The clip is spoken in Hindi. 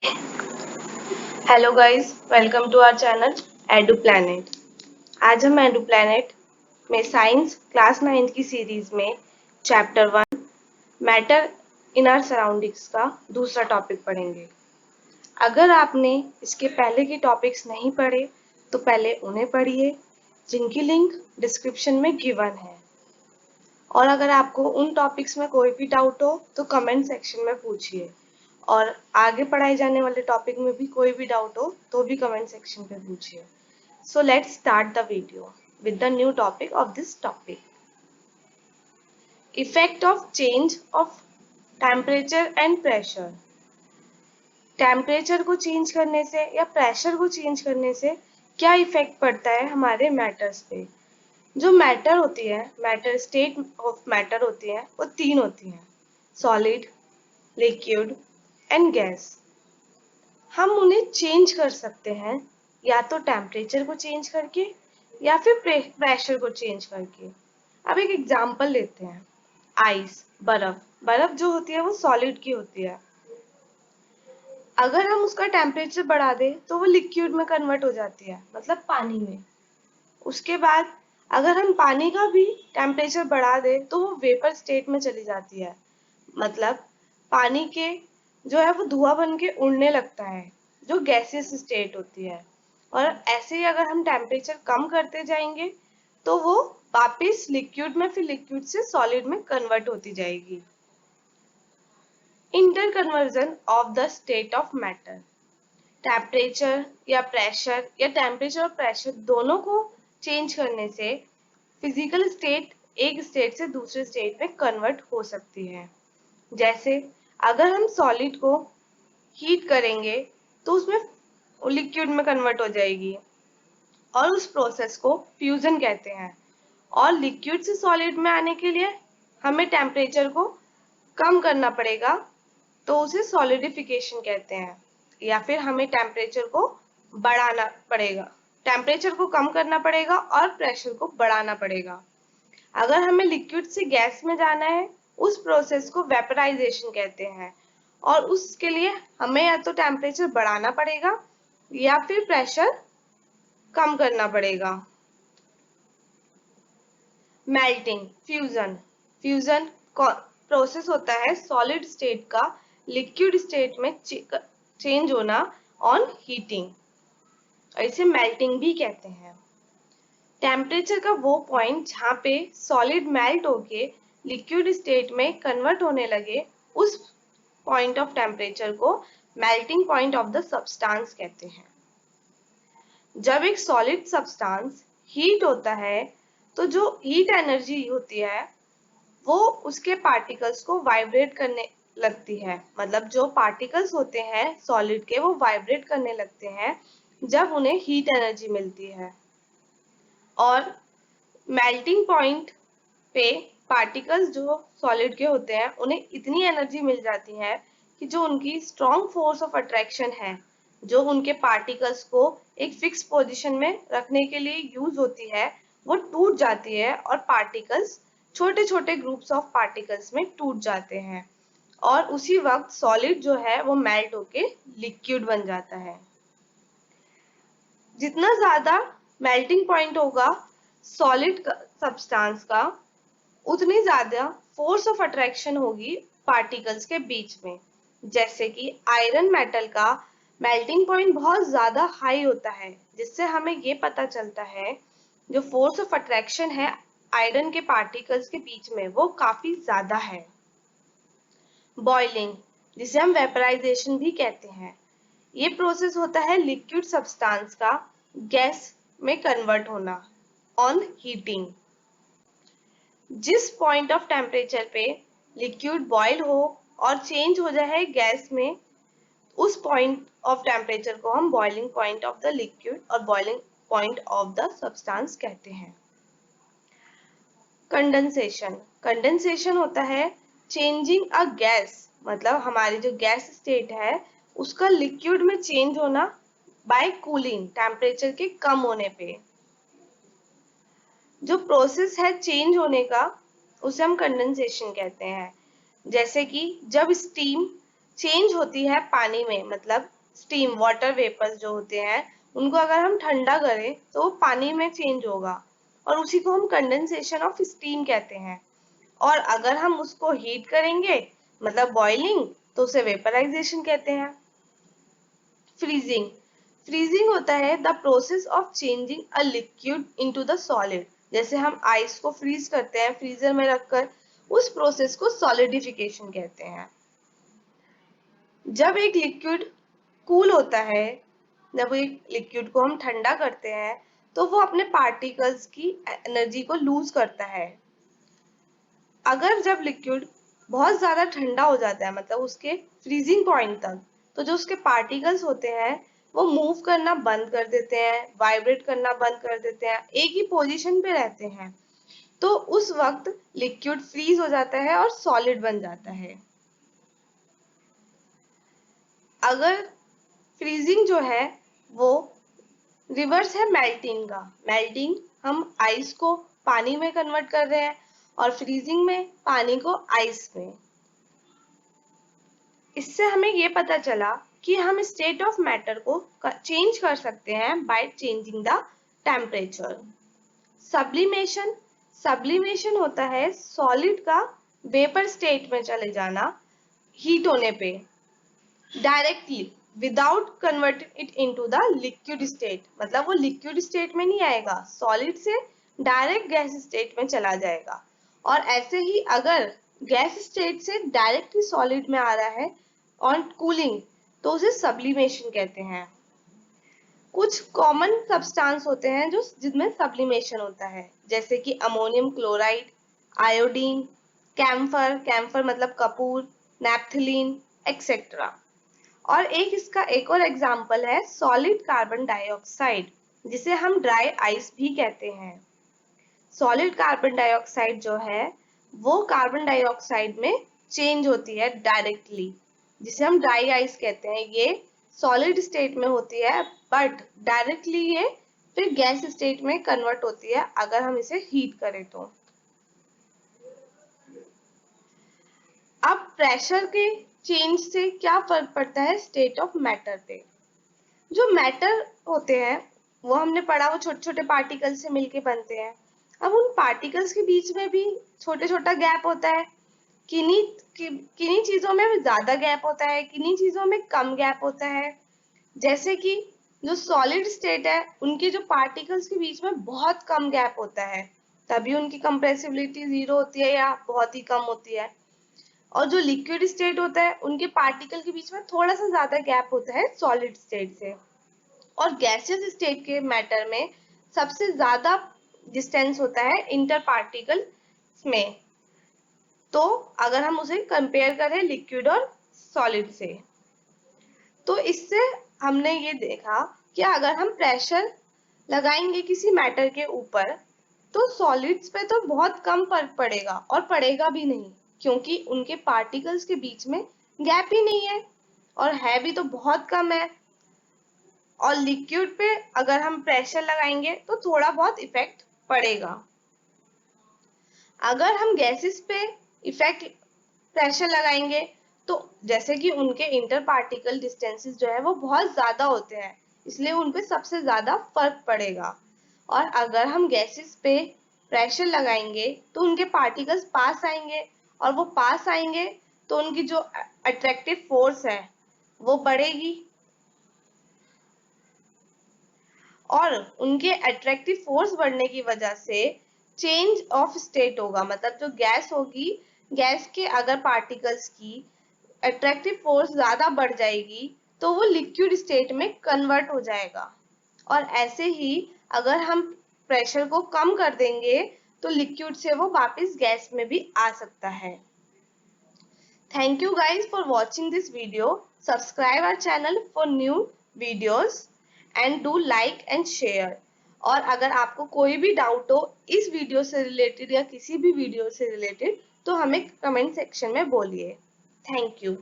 Hello guys, welcome to our channel Edu Planet. आज हम एडू प्लैनेट में साइंस क्लास 9 की सीरीज में chapter 1 matter in our surroundings का दूसरा टॉपिक पढ़ेंगे। अगर आपने इसके पहले के टॉपिक्स नहीं पढ़े तो पहले उन्हें पढ़िए, जिनकी लिंक डिस्क्रिप्शन में गिवन है। और अगर आपको उन टॉपिक्स में कोई भी डाउट हो तो कमेंट सेक्शन में पूछिए, और आगे पढ़ाए जाने वाले टॉपिक में भी कोई भी डाउट हो तो भी कमेंट सेक्शन पे पूछिए। So let's start the video with the new topic of this topic, effect of change of temperature and pressure. Temperature को चेंज करने से या प्रेशर को चेंज करने से क्या इफेक्ट पड़ता है हमारे मैटर्स पे। जो मैटर होती है, मैटर स्टेट ऑफ मैटर होती है, वो तीन होती हैं: सॉलिड, लिक्विड एंड गैस। हम उन्हें चेंज कर सकते हैं या तो टेम्परेचर को चेंज करके या फिर प्रेशर को चेंज करके। अब एक एग्जांपल लेते हैं, आइस, बर्फ। बर्फ जो होती है वो सॉलिड की होती है। अगर हम उसका टेम्परेचर बढ़ा दें तो वो लिक्विड में कन्वर्ट हो जाती है, मतलब पानी में। उसके बाद अगर हम पानी का भी टेम्परेचर बढ़ा दें तो वो वेपर स्टेट में चली जाती है, मतलब पानी के जो है वो धुआं बन के उड़ने लगता है, जो गैसियस स्टेट होती है। और ऐसे ही अगर हम टेम्परेचर कम करते जाएंगे तो वो वापस लिक्विड में, फिर लिक्विड से सॉलिड में कन्वर्ट होती जाएगी। Inter conversion of the state of matter. Temperature या प्रेशर या टेम्परेचर और प्रेशर दोनों को चेंज करने से फिजिकल स्टेट एक स्टेट से दूसरे स्टेट में कन्वर्ट हो सकती है। जैसे अगर हम सॉलिड को हीट करेंगे तो उसमें लिक्विड में कन्वर्ट हो जाएगी, और उस प्रोसेस को फ्यूजन कहते हैं। और लिक्विड से सॉलिड में आने के लिए हमें टेम्परेचर को कम करना पड़ेगा, तो उसे सॉलिडिफिकेशन कहते हैं। या फिर हमें टेम्परेचर को बढ़ाना पड़ेगा, टेम्परेचर को कम करना पड़ेगा और प्रेशर को बढ़ाना पड़ेगा। अगर हमें लिक्विड से गैस में जाना है, उस प्रोसेस को वेपराइजेशन कहते हैं, और उसके लिए हमें या तो टेम्परेचर बढ़ाना पड़ेगा या फिर प्रेशर कम करना पड़ेगा। Melting, fusion. फ्यूजन प्रोसेस होता है सॉलिड स्टेट का लिक्विड स्टेट में चेंज होना ऑन हीटिंग, और इसे मेल्टिंग भी कहते हैं। टेम्परेचर का वो पॉइंट जहाँ पे सॉलिड मेल्ट होके लिक्विड स्टेट में कन्वर्ट होने लगे, उस पॉइंट ऑफ टेम्परेचर को melting point of the substance कहते हैं। जब एक सॉलिड सब्सटेंस हीट होता है तो जो हीट एनर्जी होती है वो उसके पार्टिकल्स को वाइब्रेट करने लगती है, मतलब जो पार्टिकल्स होते हैं सॉलिड के वो वाइब्रेट करने लगते हैं जब उन्हें हीट एनर्जी मिलती है। और मेल्टिंग पॉइंट पे पार्टिकल्स जो सॉलिड के होते हैं उन्हें इतनी एनर्जी मिल जाती है कि जो उनकी स्ट्रॉन्ग फोर्स ऑफ अट्रैक्शन है, जो उनके पार्टिकल्स को एक फिक्स पोजीशन में रखने के लिए यूज होती है, वो टूट जाती है और पार्टिकल्स छोटे छोटे ग्रुप्स ऑफ पार्टिकल्स में टूट जाते हैं, और उसी वक्त सॉलिड जो है वो मेल्ट होके लिक्विड बन जाता है। जितना ज्यादा मेल्टिंग पॉइंट होगा सॉलिड सब्सटेंस का, उतनी ज्यादा फोर्स ऑफ अट्रैक्शन होगी पार्टिकल्स के बीच में। जैसे कि आयरन मेटल का मेल्टिंग पॉइंट बहुत ज्यादा हाई होता है, जिससे हमें ये पता चलता है जो फोर्स ऑफ अट्रैक्शन है आयरन के पार्टिकल्स के बीच में वो काफी ज्यादा है। बॉइलिंग, जिसे हम वेपराइजेशन भी कहते हैं, ये प्रोसेस होता है लिक्विड सब्सटेंस का गैस में कन्वर्ट होना ऑन हीटिंग। जिस पॉइंट ऑफ टेम्परेचर पे लिक्विड बॉयल हो और चेंज हो जाए गैस में, उस पॉइंट ऑफ टेम्परेचर को हम boiling point of the liquid और boiling point of the substance कहते हैं। कंडेंसेशन, कंडेंसेशन होता है चेंजिंग अ गैस, मतलब हमारी जो गैस स्टेट है उसका लिक्विड में चेंज होना बाय कूलिंग, टेम्परेचर के कम होने पे। जो प्रोसेस है चेंज होने का उसे हम कंडेंसेशन कहते हैं। जैसे कि जब स्टीम चेंज होती है पानी में, मतलब स्टीम वाटर वेपर्स जो होते हैं उनको अगर हम ठंडा करें तो वो पानी में चेंज होगा और उसी को हम कंडेंसेशन ऑफ स्टीम कहते हैं। और अगर हम उसको हीट करेंगे मतलब बॉइलिंग तो उसे वेपराइजेशन कहते हैं। फ्रीजिंग फ्रीजिंग होता है the process of changing a liquid into the solid. जैसे हम आइस को फ्रीज करते हैं फ्रीजर में रखकर, उस प्रोसेस को सॉलिडिफिकेशन कहते हैं। जब एक लिक्विड कूल होता है, जब एक लिक्विड को हम ठंडा करते हैं तो वो अपने पार्टिकल्स की एनर्जी को लूज करता है। अगर जब लिक्विड बहुत ज्यादा ठंडा हो जाता है मतलब उसके फ्रीजिंग पॉइंट तक, तो जो उसके पार्टिकल्स होते हैं वो मूव करना बंद कर देते हैं, वाइब्रेट करना बंद कर देते हैं, एक ही पोजीशन पे रहते हैं। तो उस वक्त लिक्विड फ्रीज हो जाता है और सॉलिड बन जाता है। अगर फ्रीजिंग जो है वो रिवर्स है मेल्टिंग का। मेल्टिंग हम आइस को पानी में कन्वर्ट कर रहे हैं और फ्रीजिंग में पानी को आइस में। इससे हमें ये पता चला कि हम स्टेट ऑफ मैटर को चेंज कर सकते हैं by changing the temperature. Sublimation sublimation होता है सॉलिड का वेपर स्टेट में चले जाना हीट होने पे directly without converting it into the liquid state. मतलब वो लिक्विड स्टेट में नहीं आएगा, सॉलिड से डायरेक्ट गैस स्टेट में चला जाएगा। और ऐसे ही अगर गैस स्टेट से डायरेक्टली सॉलिड में आ रहा है ऑन कूलिंग तो उसे सब्लिमेशन कहते हैं। कुछ कॉमन सब्सटेंस होते हैं जो जिनमें सब्लिमेशन होता है, जैसे कि ammonium chloride, iodine, camphor, camphor मतलब कपूर, नैप्थलीन एक्सेट्रा। और इसका एक और एग्जाम्पल है सॉलिड कार्बन डाइऑक्साइड, जिसे हम ड्राई आइस भी कहते हैं। सॉलिड कार्बन डाइऑक्साइड जो है वो कार्बन डाइऑक्साइड में चेंज होती है डायरेक्टली, जिसे हम ड्राई आइस कहते हैं। ये सॉलिड स्टेट में होती है बट डायरेक्टली ये फिर गैस स्टेट में कन्वर्ट होती है अगर हम इसे हीट करें तो। अब प्रेशर के चेंज से क्या फर्क पड़ता है स्टेट ऑफ मैटर पे। जो मैटर होते हैं वो हमने पढ़ा वो छोटे छोटे पार्टिकल से मिलके बनते हैं। अब उन पार्टिकल्स के बीच में भी छोटे छोटा गैप होता है। किन्हीं चीजों में ज्यादा गैप होता है, किन्हीं चीजों में कम गैप होता है। जैसे कि जो सॉलिड स्टेट है उनके जो पार्टिकल्स के बीच में बहुत कम गैप होता है, तभी उनकी कंप्रेसिबिलिटी 0 होती है या बहुत ही कम होती है। और जो लिक्विड स्टेट होता है उनके पार्टिकल के बीच में थोड़ा सा ज्यादा गैप होता है सॉलिड स्टेट से। और गैसियस स्टेट के मैटर में सबसे ज्यादा डिस्टेंस होता है इंटर पार्टिकल में। तो अगर हम उसे कंपेयर करें लिक्विड और सॉलिड से, तो इससे हमने ये देखा कि अगर हम प्रेशर लगाएंगे किसी मैटर के ऊपर तो सॉलिड्स पे तो बहुत कम फर्क पड़ेगा और पड़ेगा भी नहीं, क्योंकि उनके पार्टिकल्स के बीच में गैप ही नहीं है और है भी तो बहुत कम है। और लिक्विड पे अगर हम प्रेशर लगाएंगे तो थोड़ा बहुत इफेक्ट पड़ेगा। अगर हम गैसेस पे इफेक्ट प्रेशर लगाएंगे तो जैसे कि उनके इंटर पार्टिकल डिस्टेंसेस जो है वो बहुत ज्यादा होते हैं, इसलिए उन पे सबसे ज्यादा फर्क पड़ेगा। और अगर हम गैसेस पे प्रेशर लगाएंगे तो उनके पार्टिकल्स पास आएंगे और वो पास आएंगे तो उनकी जो अट्रैक्टिव फोर्स है वो बढ़ेगी और उनके अट्रैक्टिव फोर्स बढ़ने की वजह से चेंज ऑफ स्टेट होगा। मतलब जो गैस होगी, गैस के अगर पार्टिकल्स की अट्रैक्टिव फोर्स ज्यादा बढ़ जाएगी तो वो लिक्विड स्टेट में कन्वर्ट हो जाएगा। और ऐसे ही अगर हम प्रेशर को कम कर देंगे तो लिक्विड से वो वापस गैस में भी आ सकता है। Thank you guys for watching this video. Subscribe our channel for new videos and do like and share. और अगर आपको कोई भी डाउट हो इस वीडियो से रिलेटेड या किसी भी वीडियो से रिलेटेड तो हमें कमेंट सेक्शन में बोलिए। Thank you.